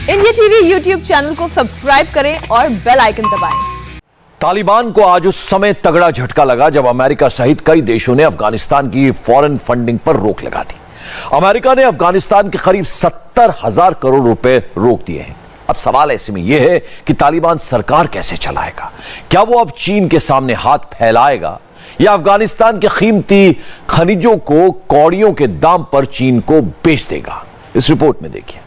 India TV YouTube channel को subscribe करें और बेल आइकन दबाएं। तालिबान को आज उस समय तगड़ा झटका लगा जब अमेरिका सहित कई देशों ने अफगानिस्तान की फॉरेन फंडिंग पर रोक लगा दी। अमेरिका ने अफगानिस्तान के करीब 70,000 करोड़ रुपए रोक दिए हैं। अब सवाल ऐसे में यह है कि तालिबान सरकार कैसे चलाएगा? क्या वो अब चीन के सामने हाथ फैलाएगा या अफगानिस्तान के कीमती खनिजों को कौड़ियों के दाम पर चीन को बेच देगा? इस रिपोर्ट में देखिए।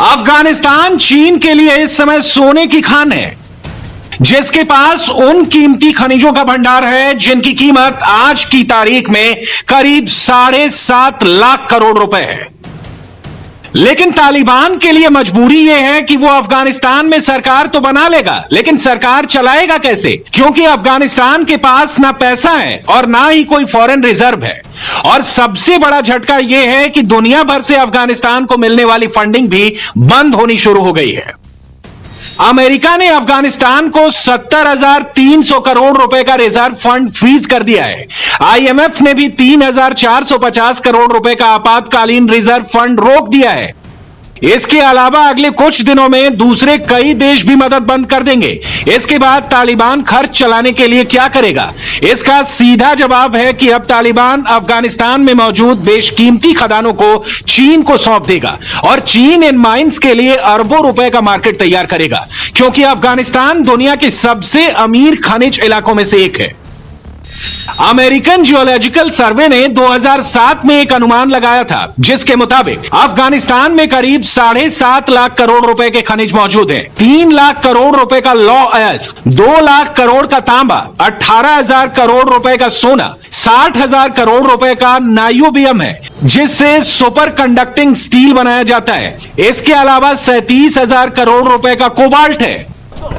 अफगानिस्तान चीन के लिए इस समय सोने की खान है, जिसके पास उन कीमती खनिजों का भंडार है जिनकी कीमत आज की तारीख में करीब 7.5 लाख करोड़ रुपए है। लेकिन तालिबान के लिए मजबूरी यह है कि वो अफगानिस्तान में सरकार तो बना लेगा, लेकिन सरकार चलाएगा कैसे? क्योंकि अफगानिस्तान के पास ना पैसा है और ना ही कोई फॉरेन रिजर्व है। और सबसे बड़ा झटका यह है कि दुनिया भर से अफगानिस्तान को मिलने वाली फंडिंग भी बंद होनी शुरू हो गई है। अमेरिका ने अफगानिस्तान को 70,300 करोड़ रुपए का रिजर्व फंड फ्रीज कर दिया है। आईएमएफ ने भी 3,450 करोड़ रुपए का आपातकालीन रिजर्व फंड रोक दिया है। इसके अलावा अगले कुछ दिनों में दूसरे कई देश भी मदद बंद कर देंगे। इसके बाद तालिबान खर्च चलाने के लिए क्या करेगा? इसका सीधा जवाब है कि अब तालिबान अफगानिस्तान में मौजूद बेशकीमती खदानों को चीन को सौंप देगा और चीन इन माइंस के लिए अरबों रुपए का मार्केट तैयार करेगा, क्योंकि अफगानिस्तान दुनिया के सबसे अमीर खनिज इलाकों में से एक है। अमेरिकन जियोलॉजिकल सर्वे ने 2007 में एक अनुमान लगाया था, जिसके मुताबिक अफगानिस्तान में करीब 7.5 लाख करोड़ रुपए के खनिज मौजूद हैं। 3 लाख करोड़ रुपए का लौ अयस्क, 2 लाख करोड़ का तांबा, 18,000 करोड़ रुपए का सोना, 60,000 करोड़ रुपए का नायोबियम है, जिससे सुपर कंडक्टिंग स्टील बनाया जाता है। इसके अलावा 37,000 करोड़ रुपए का कोबाल्ट है।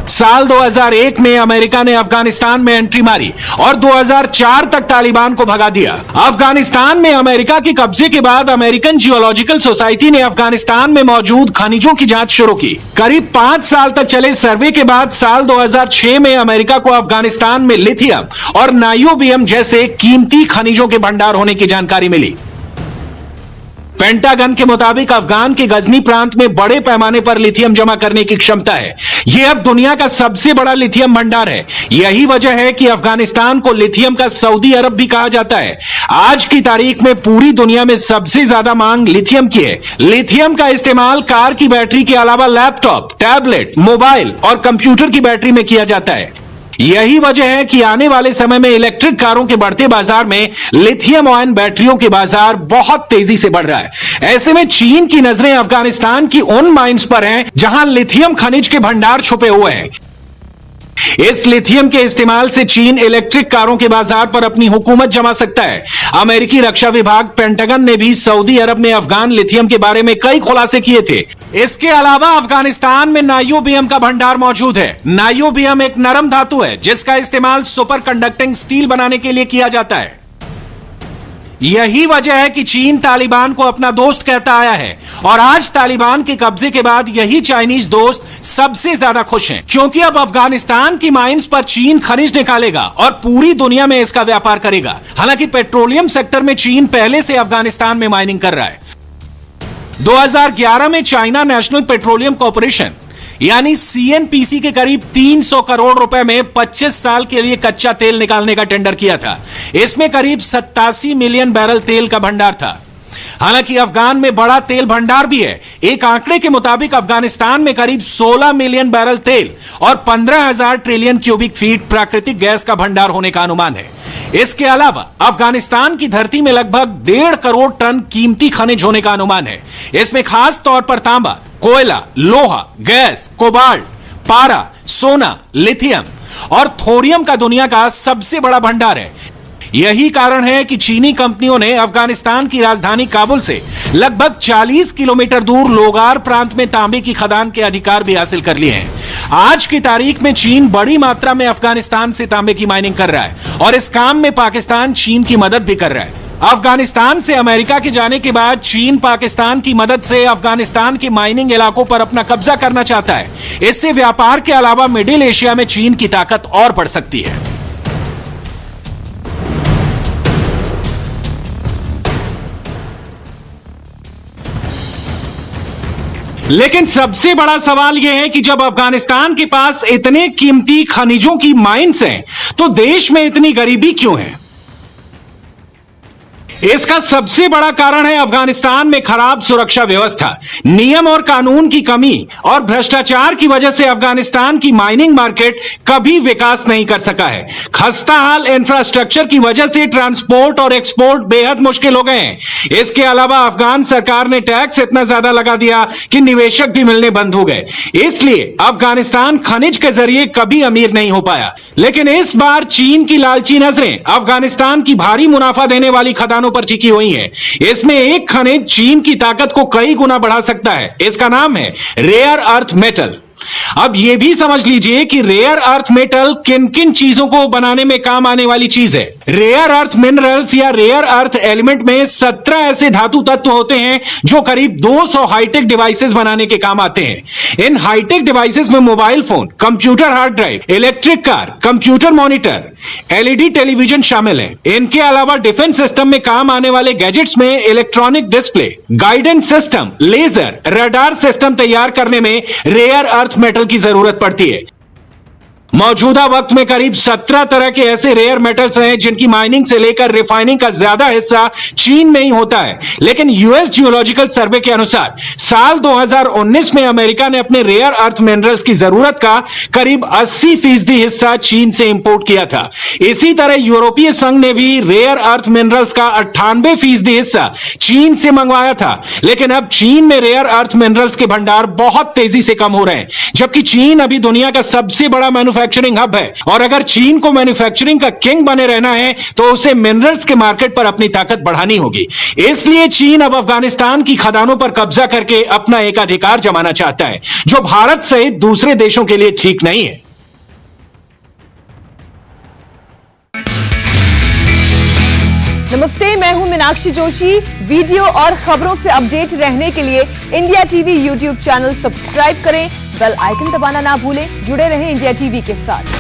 साल 2001 में अमेरिका ने अफगानिस्तान में एंट्री मारी और 2004 तक तालिबान को भगा दिया। अफगानिस्तान में अमेरिका के कब्जे के बाद अमेरिकन जियोलॉजिकल सोसाइटी ने अफगानिस्तान में मौजूद खनिजों की जांच शुरू की। करीब 5 साल तक चले सर्वे के बाद साल 2006 में अमेरिका को अफगानिस्तान में लिथियम और नायोबियम जैसे कीमती खनिजों के भंडार होने की जानकारी मिली। पेंटागन के मुताबिक अफगान के गजनी प्रांत में बड़े पैमाने पर लिथियम जमा करने की क्षमता है। यह अब दुनिया का सबसे बड़ा लिथियम भंडार है। यही वजह है कि अफगानिस्तान को लिथियम का सऊदी अरब भी कहा जाता है। आज की तारीख में पूरी दुनिया में सबसे ज्यादा मांग लिथियम की है। लिथियम का इस्तेमाल कार की बैटरी के अलावा लैपटॉप, टैबलेट, मोबाइल और कंप्यूटर की बैटरी में किया जाता है। यही वजह है कि आने वाले समय में इलेक्ट्रिक कारों के बढ़ते बाजार में लिथियम आयन बैटरियों के बाजार बहुत तेजी से बढ़ रहा है। ऐसे में चीन की नजरें अफगानिस्तान की उन माइंस पर हैं जहां लिथियम खनिज के भंडार छुपे हुए हैं। इस लिथियम के इस्तेमाल से चीन इलेक्ट्रिक कारों के बाजार पर अपनी हुकूमत जमा सकता है। अमेरिकी रक्षा विभाग पेंटागन ने भी सऊदी अरब में अफगान लिथियम के बारे में कई खुलासे किए थे। इसके अलावा अफगानिस्तान में नायोबियम का भंडार मौजूद है। नायोबियम एक नरम धातु है जिसका इस्तेमाल सुपर कंडक्टिंग स्टील बनाने के लिए किया जाता है। यही वजह है कि चीन तालिबान को अपना दोस्त कहता आया है और आज तालिबान के कब्जे के बाद यही चाइनीज दोस्त सबसे ज्यादा खुश हैं, क्योंकि अब अफगानिस्तान की माइंस पर चीन खनिज निकालेगा और पूरी दुनिया में इसका व्यापार करेगा। हालांकि पेट्रोलियम सेक्टर में चीन पहले से अफगानिस्तान में माइनिंग कर रहा है। 2011 में चाइना नेशनल पेट्रोलियम कॉर्पोरेशन यानी सीएनपीसी के करीब 300 करोड़ रुपए में 25 साल के लिए कच्चा तेल निकालने का टेंडर किया था। इसमें करीब 87 मिलियन बैरल तेल का भंडार था। हालांकि अफगान में बड़ा तेल भंडार भी है। एक आंकड़े के मुताबिक अफगानिस्तान में करीब 16 मिलियन बैरल तेल और 15,000 ट्रिलियन क्यूबिक फीट प्राकृतिक गैस का भंडार होने का अनुमान है। इसके अलावा अफगानिस्तान की धरती में लगभग 1.5 करोड़ टन कीमती खनिज होने का अनुमान है। इसमें खास तौर पर तांबा, कोयला, लोहा, गैस, कोबाल्ट, पारा, सोना, लिथियम और थोरियम का दुनिया का सबसे बड़ा भंडार है। यही कारण है कि चीनी कंपनियों ने अफगानिस्तान की राजधानी काबुल से लगभग 40 किलोमीटर दूर लोगार प्रांत में तांबे की खदान के अधिकार भी हासिल कर लिए हैं। आज की तारीख में चीन बड़ी मात्रा में अफगानिस्तान से तांबे की माइनिंग कर रहा है और इस काम में पाकिस्तान चीन की मदद भी कर रहा है। अफगानिस्तान से अमेरिका के जाने के बाद चीन पाकिस्तान की मदद से अफगानिस्तान के माइनिंग इलाकों पर अपना कब्जा करना चाहता है। इससे व्यापार के अलावा मिडिल एशिया में चीन की ताकत और बढ़ सकती है। लेकिन सबसे बड़ा सवाल यह है कि जब अफगानिस्तान के पास इतने कीमती खनिजों की माइंस हैं, तो देश में इतनी गरीबी क्यों है? इसका सबसे बड़ा कारण है अफगानिस्तान में खराब सुरक्षा व्यवस्था, नियम और कानून की कमी और भ्रष्टाचार की वजह से अफगानिस्तान की माइनिंग मार्केट कभी विकास नहीं कर सका है। खस्ताहाल इंफ्रास्ट्रक्चर की वजह से ट्रांसपोर्ट और एक्सपोर्ट बेहद मुश्किल हो गए हैं। इसके अलावा अफगान सरकार ने टैक्स इतना ज्यादा लगा दिया कि निवेशक भी मिलने बंद हो गए। इसलिए अफगानिस्तान खनिज के जरिए कभी अमीर नहीं हो पाया। लेकिन इस बार चीन की लालची नजरें अफगानिस्तान की भारी मुनाफा देने वाली खदानों पर टिकी हुई हैं। इसमें एक खनिज चीन की ताकत को कई गुना बढ़ा सकता है। इसका नाम है रेयर अर्थ मेटल। अब यह भी समझ लीजिए कि रेयर अर्थ मेटल किन किन चीजों को बनाने में काम आने वाली चीज है। रेयर अर्थ मिनरल्स या रेयर अर्थ एलिमेंट में 17 ऐसे धातु तत्व होते हैं जो करीब 200 हाईटेक डिवाइसेस बनाने के काम आते हैं। इन हाईटेक डिवाइसेस में mobile phone, computer hard drive, electric car, computer monitor, LED television शामिल है। इनके अलावा डिफेंस सिस्टम में काम आने वाले गैजेट्स में electronic display, guidance system, laser, radar system तैयार करने में रेयर अर्थ मेटल की जरूरत पड़ती है। मौजूदा वक्त में करीब 17 तरह के ऐसे रेयर मेटल्स हैं जिनकी माइनिंग से लेकर रिफाइनिंग का ज्यादा हिस्सा चीन में ही होता है। लेकिन यूएस जियोलॉजिकल सर्वे के अनुसार साल 2019 में अमेरिका ने अपने रेयर अर्थ मिनरल्स की जरूरत का करीब 80% हिस्सा चीन से इंपोर्ट किया था। इसी तरह यूरोपीय संघ ने भी रेयर अर्थ मिनरल्स का 98% हिस्सा चीन से मंगवाया था। लेकिन अब चीन में रेयर अर्थ मिनरल्स के भंडार बहुत तेजी से कम हो रहे हैं, जबकि चीन अभी दुनिया का सबसे बड़ा मैन्युफैक्चरिंग हब है। और अगर चीन को मैन्युफैक्चरिंग का किंग बने रहना है तो उसे मिनरल्स के मार्केट पर अपनी ताकत बढ़ानी होगी। इसलिए चीन अब अफगानिस्तान की खदानों पर कब्जा करके अपना एकाधिकार जमाना चाहता है, जो भारत सहित दूसरे देशों के लिए ठीक नहीं है। नमस्ते, मैं हूं मीनाक्षी जोशी। वीडियो और खबरों से अपडेट रहने के लिए India TV YouTube channel subscribe करें, बेल आइकन दबाना ना भूलें। जुड़े रहें इंडिया टीवी के साथ।